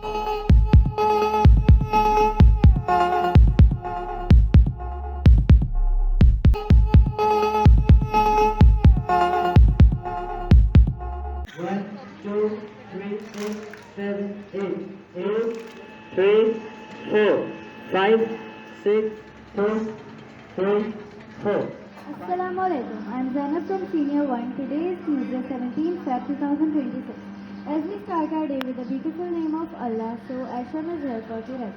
One, two, three, four, seven, eight. Eight, three, four, five, six, two, three, four. Assalamu alaikum. I am Zainab from Senior 1. Today is Tuesday, 17th Feb 2026. As we start our day with the beautiful name of Allah, so Asham is here for the rest.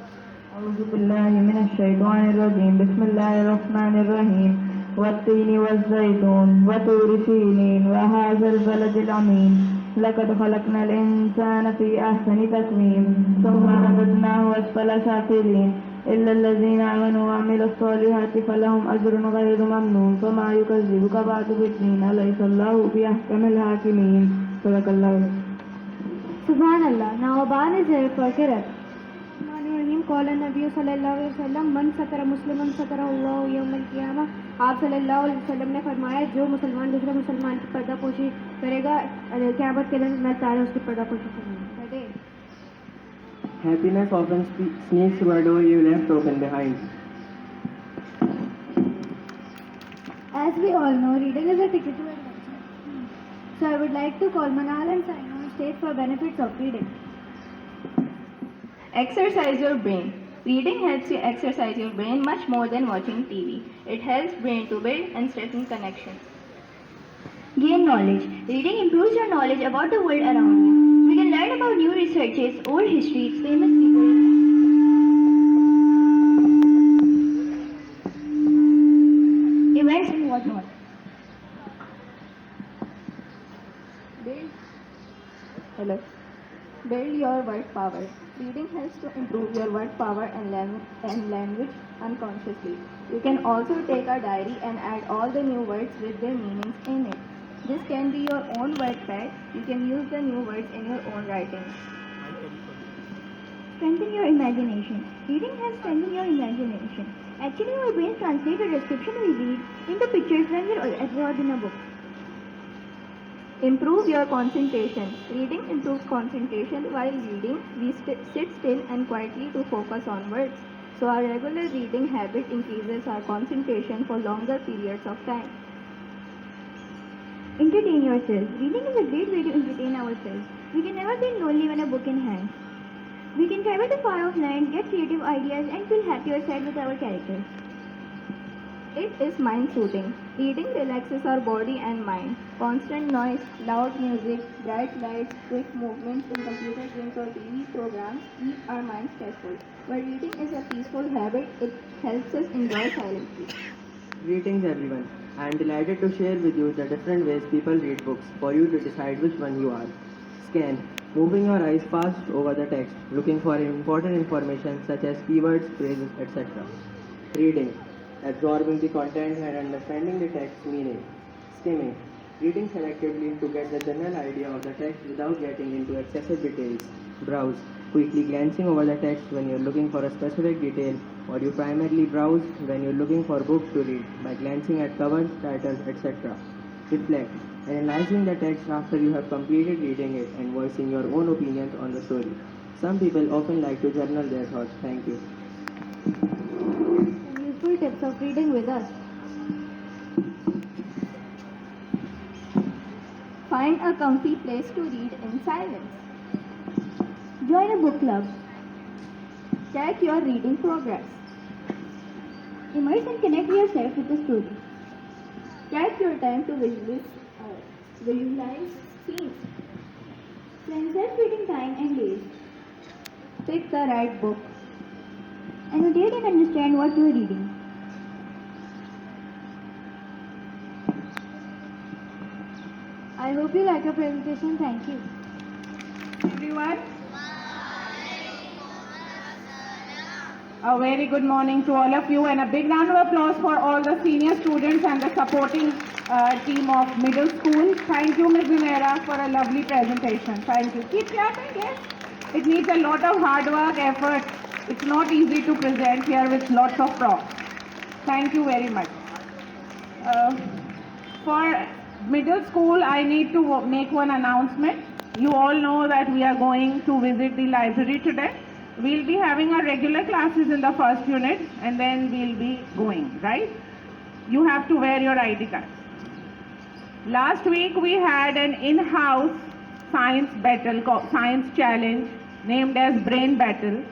أعوذ بالله من الشيطان الرجيم بسم الله الرحمن الرحيم والتين والزيتون وطور سينين وهذا البلد الأمين لقد خلقنا الإنسان في أحسن تقويم ثم رددناه أسفل سافلين إلا الذين آمنوا وعملوا الصالحات فلهم أجر غير ممنون فما يكذبك بعد بالدين أليس الله بأحكم الحاكمين صدق الله. Subhanallah. Now Aban is here for Kirat. قال النبي صلی اللہ علیہ وسلم من ستر مسلمان ستر اللہ یوم القیامہ. آپ صلی اللہ علیہ وسلم نے فرمایا جو مسلمان دوسرے مسلمان کی پردہ پوشی کرے گا قیامت کے دن اللہ تعالیٰ اس کی پردہ پوشی کرے گا. Happiness often sneaks toward what you left open behind. As we all know, reading is a ticket to adventure. So I would like to call Manal and Saina on stage for benefits of reading. Exercise your brain. Reading helps you exercise your brain much more than watching TV. It helps brain to build and strengthen connections. Gain knowledge. Reading improves your knowledge about the world around you. We can learn about new researches, old histories, famous people, events and whatnot. Build your word power. Reading helps to improve your word power and language unconsciously. You can also take a diary and add all the new words with their meanings in it. This can be your own word pad. You can use the new words in your own writing. Strengthen your imagination. Reading helps strengthen your imagination. Actually, our brain translates the description we read into pictures when we absorb in a book. Improve your concentration. Reading improves concentration. While reading, we sit still and quietly to focus on words. So our regular reading habit increases our concentration for longer periods of time. Entertain yourself. Reading is a great way to entertain ourselves. We can never feel lonely when a book in hand. We can travel to far-off lands, get creative ideas, and feel happy or sad with our characters. It is mind-soothing. Reading relaxes our body and mind. Constant noise, loud music, bright lights, quick movements in computer games or TV programs keep our minds stressful. But reading is a peaceful habit. It helps us enjoy silently. Greetings everyone. I am delighted to share with you the different ways people read books for you to decide which one you are. Scan. Moving your eyes fast over the text, looking for important information such as keywords, phrases, etc. Reading. Absorbing the content and understanding the text's meaning. Skimming. Reading selectively to get the general idea of the text without getting into excessive details. Browse. Quickly glancing over the text when you're looking for a specific detail, or you primarily browse when you're looking for books to read by glancing at covers, titles, etc. Reflect. Analyzing the text after you have completed reading it and voicing your own opinions on the story. Some people often like to journal their thoughts. Thank you. Useful tips of reading with us. Find a comfy place to read in silence. Join a book club. Check your reading progress. Immerse and connect yourself with the story. Take your time to visualize scenes. Plan self-reading time and days. Pick the right book. Annotate and understand what you are reading. I hope you like your presentation. Thank you. Everyone, a very good morning to all of you and a big round of applause for all the senior students and the supporting team of middle school. Thank you, Ms. Zunaira, for a lovely presentation. Thank you. Keep clapping, yes. It needs a lot of hard work, effort. It's not easy to present here with lots of props. Thank you very much. For middle school, I need to make one announcement. You all know that we are going to visit the library today. We'll be having our regular classes in the first unit and then we'll be going, right? You have to wear your ID card. Last week we had an in-house science battle, science challenge named as Brain Battle.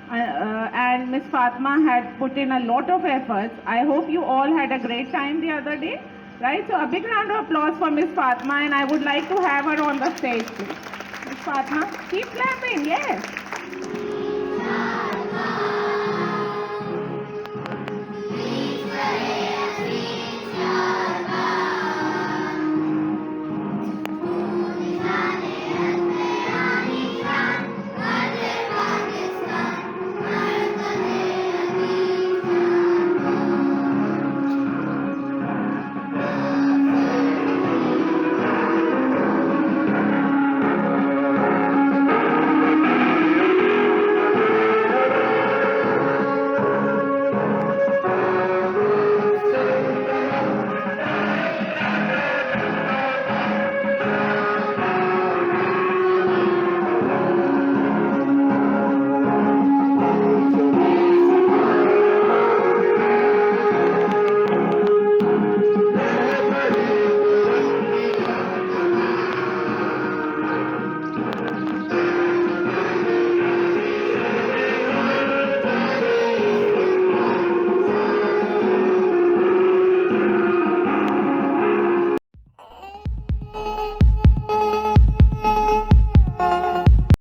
And Miss Fatma had put in a lot of efforts. I hope you all had a great time the other day, right? So a big round of applause for Miss Fatma, and I would like to have her on the stage, please. Miss Fatma, keep clapping, yes.